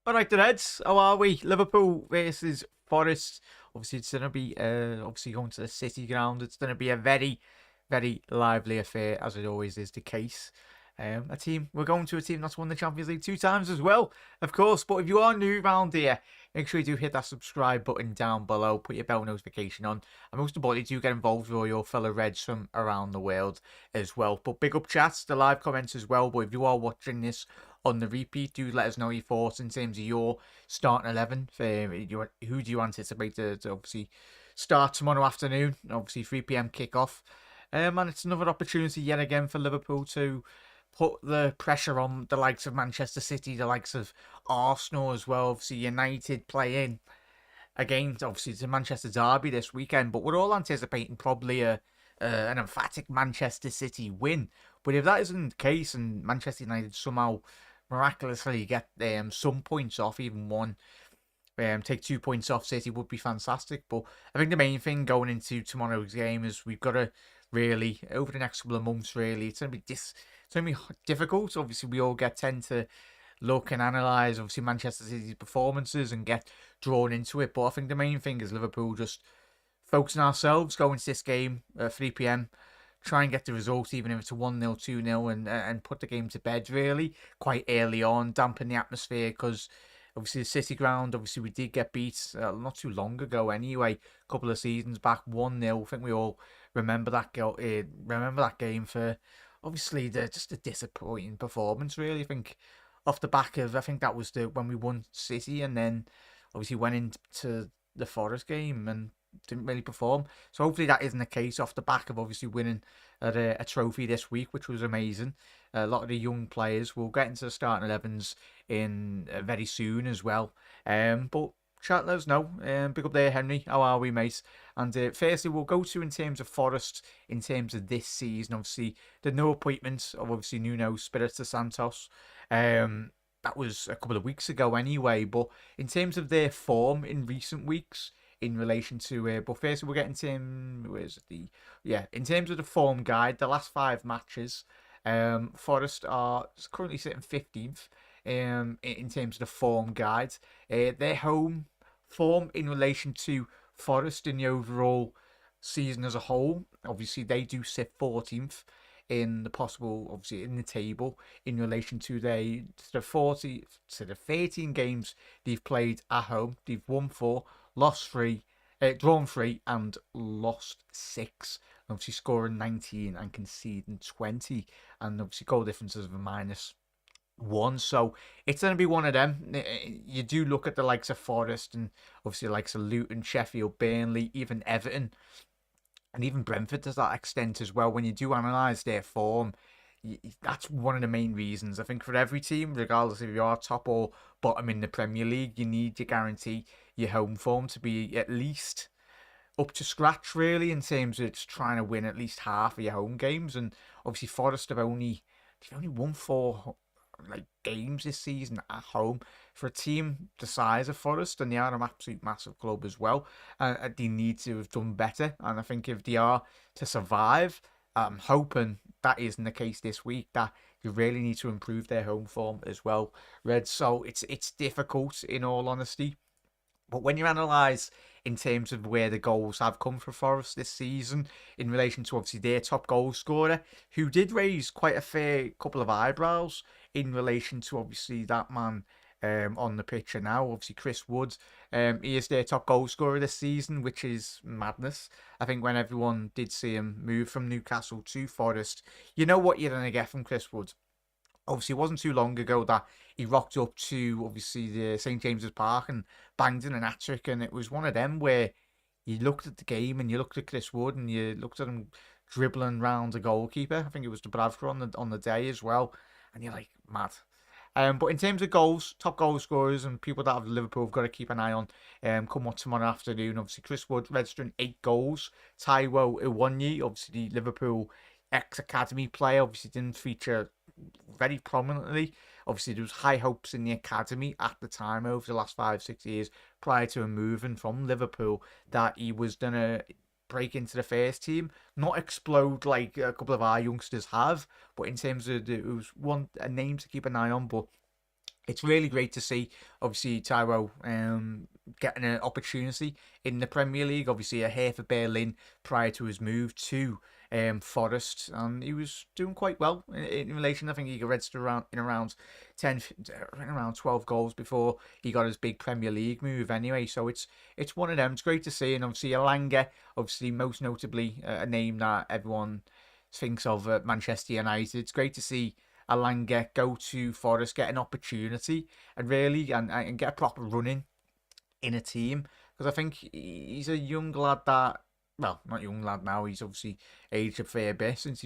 All right, the Reds. How are we? Liverpool versus Forest. Obviously, it's going to be obviously going to the City ground. It's going to be a very, very lively affair, as it always is the case. We're going to a team that's won the Champions League 2 times as well, of course. But if you are new around here, make sure you do hit that subscribe button down below, put your bell notification on, and most importantly, do get involved with all your fellow Reds from around the world as well. But big up chats, the live comments as well. But if you are watching this on the repeat, do let us know your thoughts in terms of your starting 11. Who do you anticipate to obviously start tomorrow afternoon? Obviously 3 p.m. kickoff. And it's another opportunity yet again for Liverpool to put the pressure on the likes of Manchester City, the likes of Arsenal as well. Obviously United playing against, obviously, it's a Manchester derby this weekend, but we're all anticipating probably an emphatic Manchester City win. But if that isn't the case and Manchester United somehow miraculously get some points off, even one, take 2 points off City would be fantastic. But I think the main thing going into tomorrow's game is we've got to really, over the next couple of months, really, it's going to be difficult. Obviously, we all tend to look and analyse, obviously, Manchester City's performances and get drawn into it. But I think the main thing is Liverpool just focusing ourselves, going to this game at 3 p.m, try and get the result, even if it's a 1-0, 2-0, and put the game to bed, really, quite early on, dampen the atmosphere, because obviously the City ground, obviously we did get beat not too long ago anyway, a couple of seasons back, 1-0. I think we all remember that game for, obviously, just a disappointing performance, really. I think off the back of, I think that was when we won City, and then obviously went into the Forest game and didn't really perform. So hopefully that isn't the case off the back of obviously winning a trophy this week, which was amazing. A lot of the young players will get into the starting 11s in very soon as well. But chat, let us know. Big up there, Henry. How are we, mate? And firstly, we'll go to in terms of Forest, in terms of this season. Obviously, the no appointment of obviously Nuno Espirito Santos. That was a couple of weeks ago anyway. But in terms of their form in recent weeks, in relation to but first we'll get into in terms of the form guide, the last 5 matches, Forest are currently sitting 15th in terms of the form guide. Their home form in relation to Forest in the overall season as a whole, obviously they do sit 14th in the possible, obviously, in the table in relation to the 13 games they've played at home. They've won 4, lost 3, drawn 3, and lost 6. Obviously scoring 19 and conceding 20, and obviously goal differences of a -1. So it's going to be one of them. You do look at the likes of Forest and obviously the likes of Luton, Sheffield, Burnley, even Everton, and even Brentford to that extent as well. When you do analyse their form, that's one of the main reasons. I think for every team, regardless if you are top or bottom in the Premier League, you need to guarantee your home form to be at least up to scratch, really, in terms of just trying to win at least half of your home games. And obviously Forest have only won 4 games this season at home. For a team the size of Forest, and they are an absolute massive club as well, they need to have done better. And I think if they are to survive, I'm hoping that isn't the case this week, that you really need to improve their home form as well, Red. So it's difficult, in all honesty. But when you analyse in terms of where the goals have come for Forest this season, in relation to obviously their top goal scorer, who did raise quite a fair couple of eyebrows in relation to obviously that man on the picture now, obviously Chris Wood. He is their top goal scorer this season, which is madness. I think when everyone did see him move from Newcastle to Forest, you know what you're going to get from Chris Wood. Obviously, it wasn't too long ago that he rocked up to, obviously, the St James's Park and banged in an hat-trick, and it was one of them where you looked at the game and you looked at Chris Wood and you looked at him dribbling round the goalkeeper. I think it was the Bradford on the day as well, and you're like, mad. But in terms of goals, top goal scorers and people that have Liverpool have got to keep an eye on come what tomorrow afternoon. Obviously, Chris Wood registering 8 goals. Taiwo Iwanyi, obviously the Liverpool ex-academy player, obviously didn't feature very prominently. Obviously, there was high hopes in the academy at the time over the last 5-6 years prior to him moving from Liverpool that he was going to break into the first team, not explode like a couple of our youngsters have, but in terms of it was a name to keep an eye on. But it's really great to see, obviously, Tyrell getting an opportunity in the Premier League. Obviously, a hair for Berlin prior to his move to Forest, and he was doing quite well in relation. I think he got registered around 10, around 12 goals before he got his big Premier League move. Anyway, so it's one of them. It's great to see, and obviously Alanga, obviously most notably a name that everyone thinks of at Manchester United. It's great to see Alanga go to Forest, get an opportunity, and really and get a proper running in a team, because I think he's a young lad that, well, not young lad now. He's obviously aged a fair bit since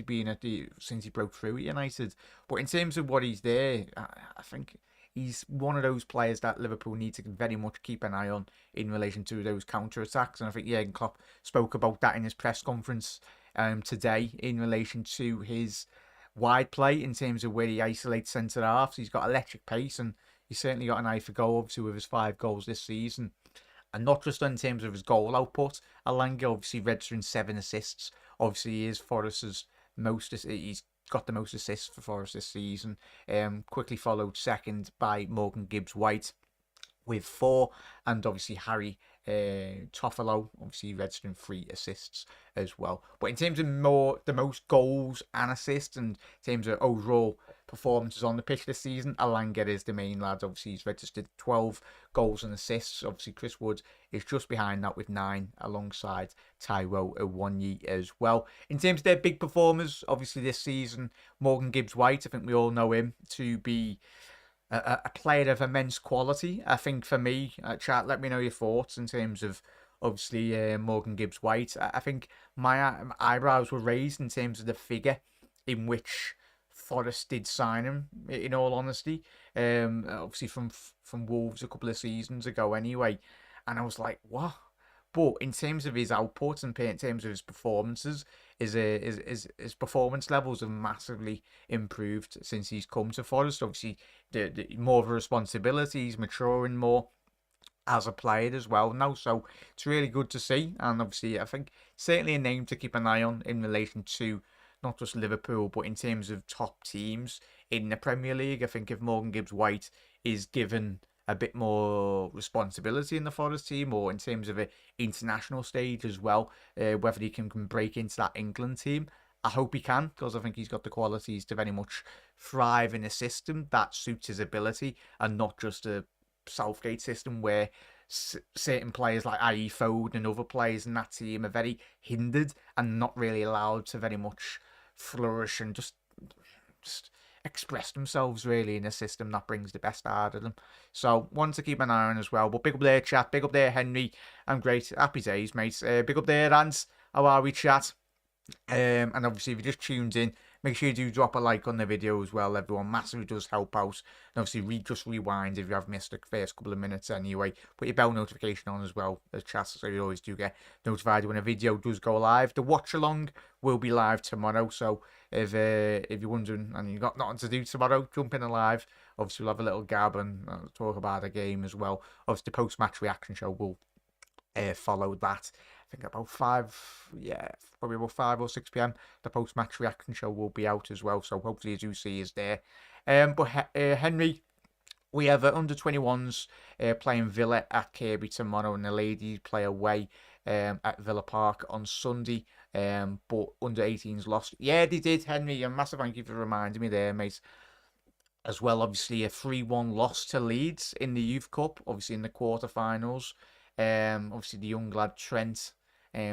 since he broke through at United. But in terms of what he's there, I think he's one of those players that Liverpool need to very much keep an eye on in relation to those counter attacks. And I think Jurgen Klopp spoke about that in his press conference today in relation to his wide play, in terms of where he isolates centre halves. He's got electric pace, and he's certainly got an eye for goal, obviously, with his 5 goals this season. And not just in terms of his goal output, Alanga obviously registering 7 assists. Obviously, he is Forest's he's got the most assists for Forest this season. Quickly followed second by Morgan Gibbs-White with 4, and obviously Harry Toffolo obviously registering 3 assists as well. But in terms of the most goals and assists, and in terms of overall performances on the pitch this season, Alanga is the main lad. Obviously, he's registered 12 goals and assists. Obviously, Chris Wood is just behind that with 9, alongside Taiwo Awoniyi as well. In terms of their big performers, obviously this season, Morgan Gibbs-White, I think we all know him to be a player of immense quality. I think for me, chat, let me know your thoughts in terms of obviously Morgan Gibbs-White. I think my eyebrows were raised in terms of the figure in which Forest did sign him, in all honesty. Obviously from Wolves a couple of seasons ago anyway. And I was like, what? But in terms of his output and in terms of his performances, his performance levels have massively improved since he's come to Forest. Obviously, the more of a responsibility, he's maturing more as a player as well now. So it's really good to see. And obviously, I think certainly a name to keep an eye on in relation to not just Liverpool, but in terms of top teams in the Premier League. I think if Morgan Gibbs-White is given a bit more responsibility in the Forest team, or in terms of an international stage as well, whether he can break into that England team, I hope he can, because I think he's got the qualities to very much thrive in a system that suits his ability, and not just a Southgate system where certain players like i.e. Foden and other players in that team are very hindered and not really allowed to very much flourish and just express themselves really in a system that brings the best out of them. So one to keep an eye on as well. But big up there, chat. Big up there, Henry. I'm great. Happy days, mate. Big up there, Rance. How are we, chat? And obviously, if you just tuned in, make sure you do drop a like on the video as well, everyone. Massively does help out. And obviously, just rewind if you have missed the first couple of minutes anyway. Put your bell notification on as well, as chat, so you always do get notified when a video does go live. The watch along will be live tomorrow, so if you're wondering and you've got nothing to do tomorrow, jump in live. Obviously, we'll have a little gab and talk about the game as well. Obviously, the post-match reaction show will follow that. I think about 5, probably about 5 or 6 p.m. The post-match reaction show will be out as well, so hopefully as you see is there. But Henry, we have under 21s playing Villa at Kirby tomorrow, and the ladies play away at Villa Park on Sunday. But under 18s lost. Yeah, they did, Henry. A massive thank you for reminding me there, mate. As well, obviously a 3-1 loss to Leeds in the Youth Cup, obviously in the quarterfinals. Obviously the young lad Trent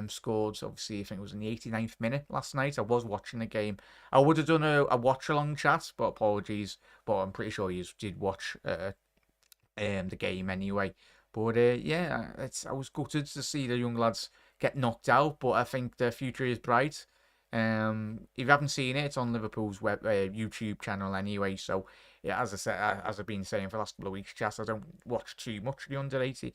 scored, obviously I think it was in the 89th minute last night. I was watching the game. I would have done a watch along chat, but apologies. But I'm pretty sure you did watch the game anyway. But I was gutted to see the young lads get knocked out, but I think the future is bright. If you haven't seen it, it's on Liverpool's YouTube channel anyway. So yeah, as I said, as I've been saying for the last couple of weeks, Chas, I don't watch too much of the under 18s,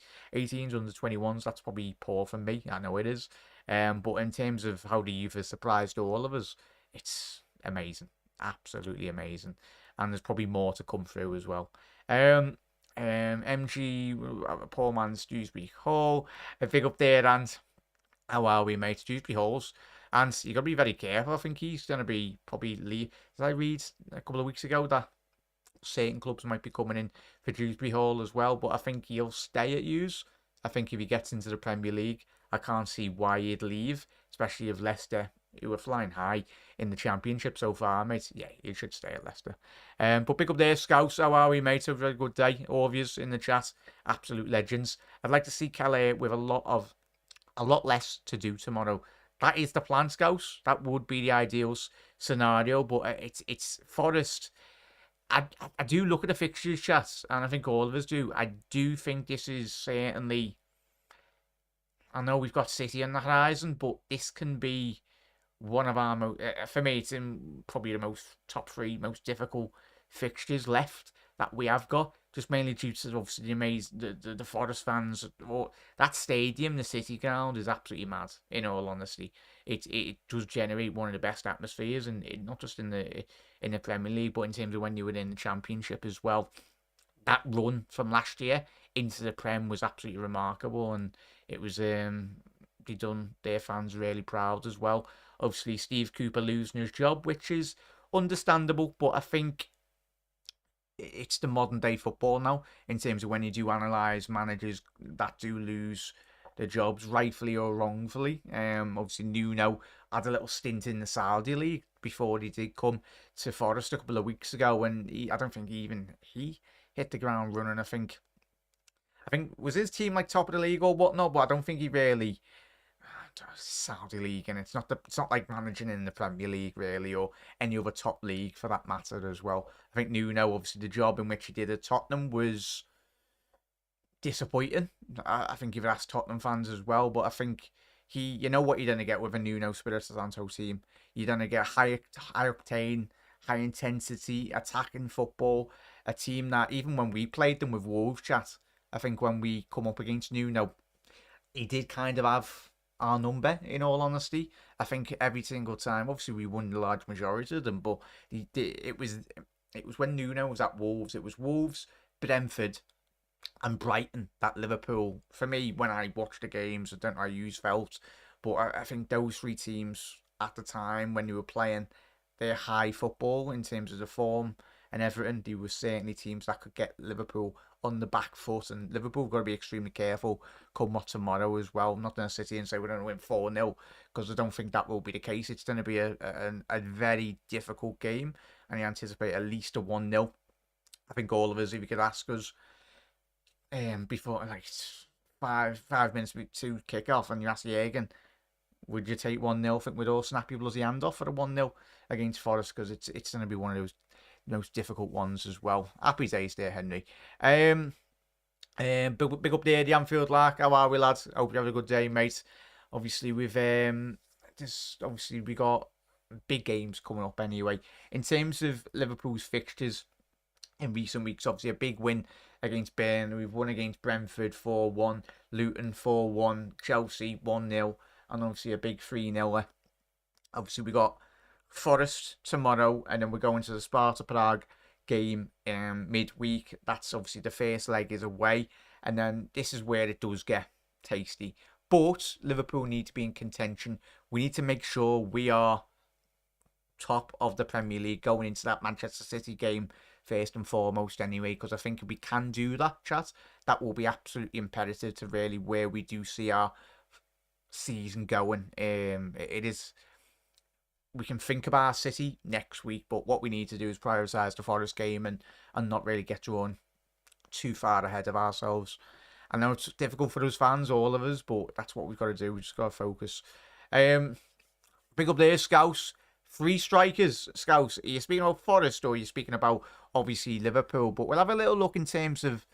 under 21s. That's probably poor for me. I know it is. But in terms of how the youth has surprised all of us, it's amazing, absolutely amazing, and there's probably more to come through as well. MG, poor man's Dewsbury Hall. A big up there, and how are we, mate? Dewsbury Halls. And you got to be very careful. I think he's going to be probably leave. Did I read a couple of weeks ago that certain clubs might be coming in for Dewsbury Hall as well, but I think he'll stay at Hughes. I think if he gets into the Premier League, I can't see why he'd leave, especially if Leicester, who are flying high in the Championship so far, mate. Yeah, he should stay at Leicester. But big up there, Scouts. How are we, mate? Have a very good day. All of yous in the chat, absolute legends. I'd like to see Calais with a lot less to do tomorrow. That is the plan, Scouts. That would be the ideal scenario, but it's Forest. I do look at the fixtures, chat, and I think all of us do. I do think this is certainly. I know we've got City on the horizon, but this can be one of our for me, it's in probably the most top three most difficult fixtures left that we have got. Just mainly due to obviously the Forest fans. That stadium, the City Ground, is absolutely mad. In all honesty, it does generate one of the best atmospheres, and not just in the Premier League, but in terms of when you were in the Championship as well. That run from last year into the Prem was absolutely remarkable, and it was they done their fans really proud as well. Obviously, Steve Cooper losing his job, which is understandable, but I think it's the modern day football now in terms of when you do analyse managers that do lose their jobs, rightfully or wrongfully. Obviously, Nuno had a little stint in the Saudi League before he did come to Forest a couple of weeks ago, and I don't think he hit the ground running. I think was his team like top of the league or whatnot, but I don't think he really. Saudi League, and it's not like managing in the Premier League really, or any other top league for that matter as well. I think Nuno, obviously, the job in which he did at Tottenham was disappointing. I think you've asked Tottenham fans as well, but I think you know what you're gonna get with a Nuno Espirito Santo team. You're gonna get high octane, high intensity attacking football. A team that even when we played them with Wolves, chat, I think when we come up against Nuno, he did kind of have our number, in all honesty. I think every single time, obviously we won the large majority of them, but it was when Nuno was at Wolves. It was Wolves, Brentford, and Brighton that Liverpool, for me, when I watched the games, I don't know how you felt, but I think those three teams at the time when they were playing their high football in terms of the form and everything, they were certainly teams that could get Liverpool on the back foot, and Liverpool got to be extremely careful come what tomorrow as well. I'm not going to sit here and say we're going to win 4-0, because I don't think that will be the case. It's going to be a very difficult game, and I anticipate at least a 1-0. I think all of us, if you could ask us before like 5 minutes to kick off, and you ask Jürgen, would you take 1-0? I think we'd all snap your bloody hand off for a 1-0 against Forest, because it's going to be one of those most difficult ones as well. Happy days there, Henry. Big up there, the Anfield Lark. How are we, lads? Hope you have a good day, mate. Obviously, we got big games coming up anyway. In terms of Liverpool's fixtures in recent weeks, obviously a big win against Burnley. We've won against Brentford 4-1, Luton 4-1, Chelsea 1-0, and obviously a big 3-0. Obviously, we got Forest tomorrow, and then we're going to the Sparta Prague game midweek. That's obviously the first leg is away, and then this is where it does get tasty. But Liverpool need to be in contention. We need to make sure we are top of the Premier League going into that Manchester City game first and foremost anyway, because I think if we can do that, chat, that will be absolutely imperative to really where we do see our season going. It is. We can think about City next week, but what we need to do is prioritise the Forest game and not really get drawn too far ahead of ourselves. I know it's difficult for us fans, all of us, but that's what we've got to do. We've just got to focus. Big up there, Scouts. 3 strikers, Scouts. Are you speaking about Forest, or are you speaking about, obviously, Liverpool? But we'll have a little look in terms of...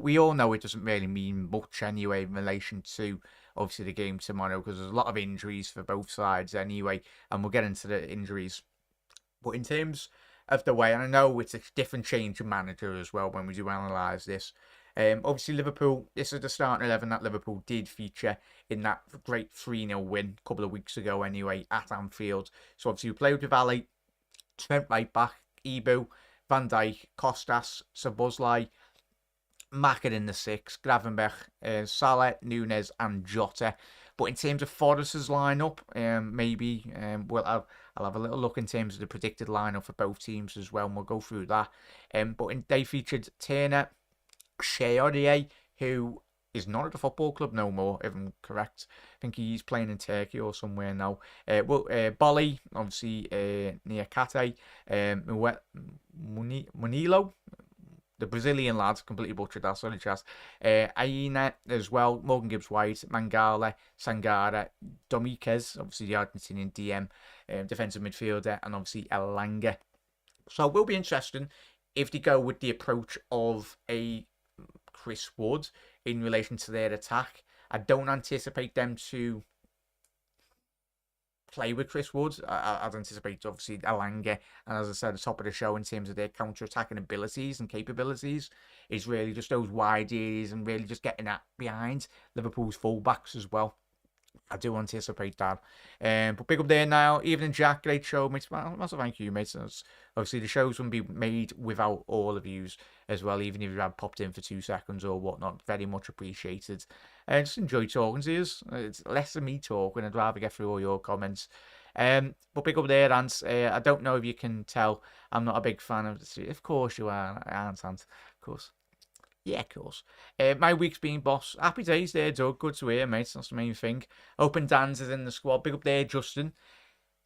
we all know it doesn't really mean much anyway in relation to, obviously, the game tomorrow, because there's a lot of injuries for both sides anyway, and we'll get into the injuries. But in terms of the way, and I know it's a different change of manager as well when we do analyse this. Obviously, Liverpool, this is the starting 11 that Liverpool did feature in that great 3-0 win a couple of weeks ago anyway at Anfield. So obviously, we played with Ali, Trent right back, Ibu, Van Dijk, Kostas, Szoboszlai, Maka in the 6, Gravenberch, Salah, Nunes and Jota. But in terms of Forest's lineup, maybe I'll have a little look in terms of the predicted lineup for both teams as well, and we'll go through that. But they featured Turner, Shea, who is not at the football club no more, if I'm correct. I think he's playing in Turkey or somewhere now. Bolly, obviously, Niakate, Munilo, the Brazilian lad, completely butchered that, sorry, Chas. Aina as well, Morgan Gibbs-White, Mangala, Sangara, Dominguez, obviously the Argentinian DM, defensive midfielder, and obviously Elanga. So it will be interesting if they go with the approach of a Chris Wood in relation to their attack. I don't anticipate them to play with Chris Wood. I'd anticipate, obviously, Elanga, and as I said at the top of the show, in terms of their counter-attacking abilities and capabilities, is really just those wide areas and really just getting that behind Liverpool's fullbacks as well. I do anticipate that. But big up there now. Evening Jack, great show, mates. Massive thank you, mates. Obviously, the shows wouldn't be made without all of yous as well, even if you had popped in for 2 seconds or whatnot. Very much appreciated. Just enjoy talking to you. It's less than me talking. I'd rather get through all your comments. But big up there, Ant. I don't know if you can tell, I'm not a big fan of the series. Of course you are, Ant. Of course. Yeah, of course. My week's been boss. Happy days there, Doug. Good to hear, mate. That's the main thing. Open Dan's is in the squad. Big up there, Justin.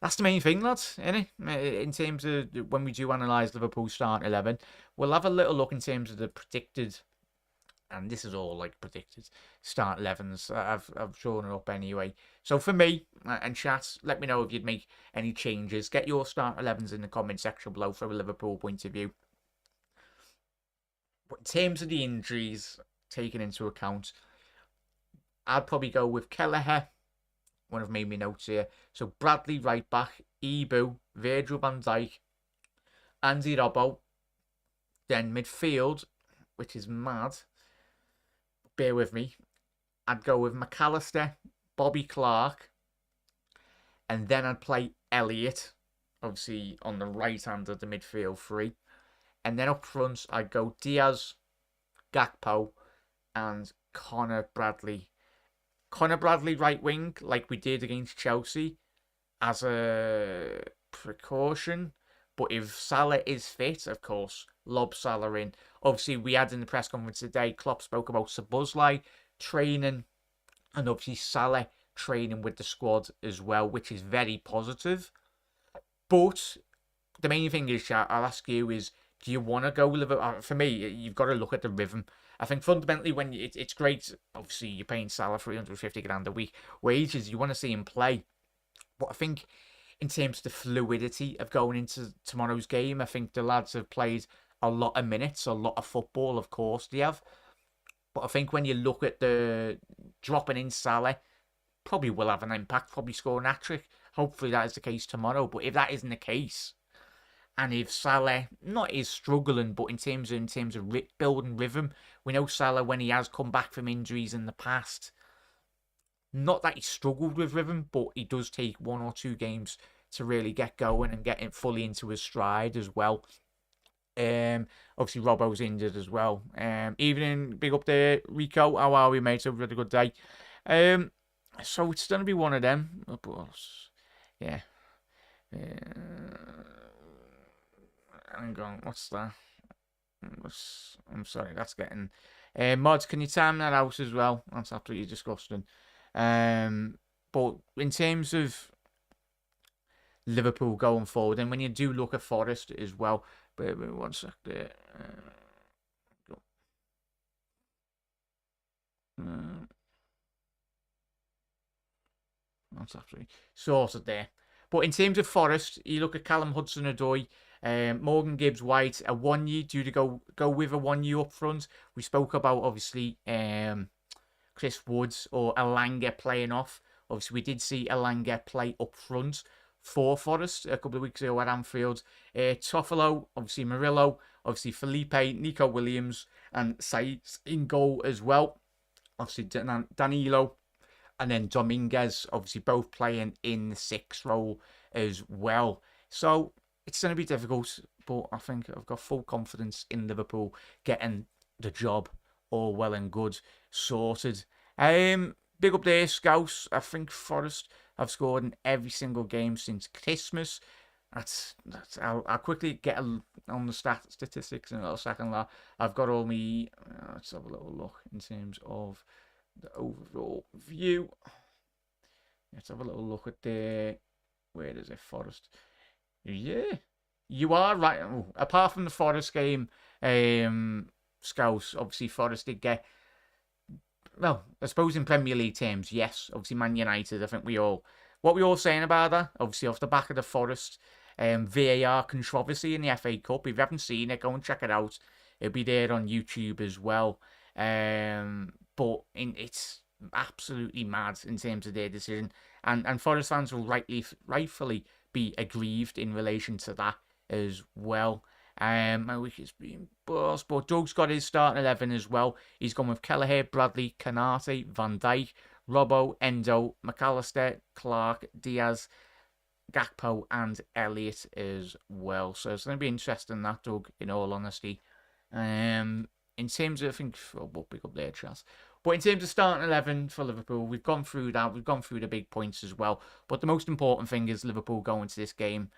That's the main thing, lads, innit? In terms of when we do analyse Liverpool's start 11, we'll have a little look in terms of the predicted, and this is all like predicted, start 11s. I've drawn it up anyway. So for me, and chat, let me know if you'd make any changes. Get your start 11s in the comment section below from a Liverpool point of view. But in terms of the injuries taken into account, I'd probably go with Kelleher. One have made me notes here. So Bradley right back, Ibu, Virgil van Dijk, Andy Robbo. Then midfield, which is mad. Bear with me. I'd go with McAllister, Bobby Clark, and then I'd play Elliott, obviously on the right hand of the midfield three. And then up front, I'd go Diaz, Gakpo, and Connor Bradley. Connor Bradley right wing, like we did against Chelsea, as a precaution. But if Salah is fit, of course, lob Salah in. Obviously, we had in the press conference today, Klopp spoke about Szoboszlai training, and obviously Salah training with the squad as well, which is very positive. But the main thing is, I'll ask you is, do you want to go Liverpool? For me, you've got to look at the rhythm. I think fundamentally, when it's great, obviously you're paying Salah 350 grand a week wages. You want to see him play, but I think in terms of the fluidity of going into tomorrow's game, I think the lads have played a lot of minutes, a lot of football. Of course, they have. But I think when you look at the dropping in Salah, probably will have an impact. Probably score an hat-trick. Hopefully that is the case tomorrow. But if that isn't the case, and if Salah not is struggling, but in terms of building rhythm, we know Salah when he has come back from injuries in the past, not that he struggled with rhythm, but he does take 1 or 2 games to really get going and get it fully into his stride as well. Obviously Robbo's injured as well. Evening, big up there, Rico. How are we, mate? Hope you had a good day. So it's gonna be one of them. Yeah. Hang on, what's that? I'm sorry, that's getting... Mods, can you time that out as well? That's absolutely disgusting. But in terms of Liverpool going forward, and when you do look at Forest as well, but 1 sec there. That's absolutely sorted there. But in terms of Forest, you look at Callum Hudson-Odoi, Morgan Gibbs-White, a 1 year due to go with a 1 year up front. We spoke about obviously Chris Woods or Elanga playing off. Obviously, we did see Elanga play up front for Forest a couple of weeks ago at Anfield. Toffolo, obviously Murillo, obviously Felipe, Nico Williams, and Saïd in goal as well. Obviously Danilo, and then Dominguez, obviously both playing in the 6 role as well. So it's going to be difficult, but I think I've got full confidence in Liverpool getting the job all well and good sorted. Big up there, Scouse. I think Forest have scored in every single game since Christmas. I'll quickly get on the statistics in a little second. I've got all me. Let's have a little look in terms of the overall view. Let's have a little look at the. Where is it, Forest? Yeah, you are right. Oh, apart from the Forest game, Scouse, obviously Forest did get, well, I suppose in Premier League terms, yes. Obviously, Man United, I think what we all saying about that, obviously off the back of the Forest VAR controversy in the FA Cup. If you haven't seen it, go and check it out. It'll be there on YouTube as well. It's absolutely mad in terms of their decision. And Forest fans will rightfully be aggrieved in relation to that as well. My week has been boss, but Doug's got his starting 11 as well. He's gone with Kelleher, Bradley, Canate, Van Dijk, Robbo, Endo, McAllister, Clark, Diaz, Gakpo, and Elliott as well. So it's going to be interesting, that, Doug, in all honesty. In terms of, I think, we'll pick up their chance. But in terms of starting 11 for Liverpool, we've gone through that. We've gone through the big points as well. But the most important thing is Liverpool going to this game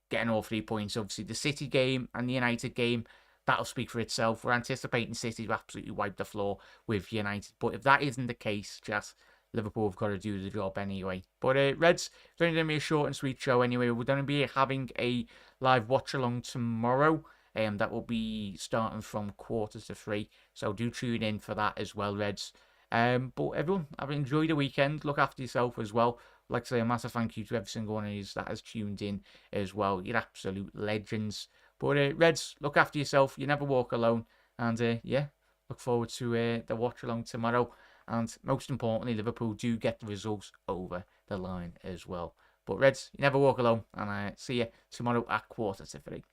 getting all 3 points. Obviously, the City game and the United game, that'll speak for itself. We're anticipating City to absolutely wipe the floor with United. But if that isn't the case, just Liverpool have got to do the job anyway. But Reds, it's only going to be a short and sweet show anyway. We're going to be having a live watch-along tomorrow. That will be starting from 2:45. So do tune in for that as well, Reds. But everyone, have enjoyed the weekend. Look after yourself as well. I'd like to say a massive thank you to every single one of you that has tuned in as well. You're absolute legends. But Reds, look after yourself. You never walk alone. And yeah, look forward to the watch along tomorrow. And most importantly, Liverpool do get the results over the line as well. But Reds, you never walk alone. And I see you tomorrow at 2:45.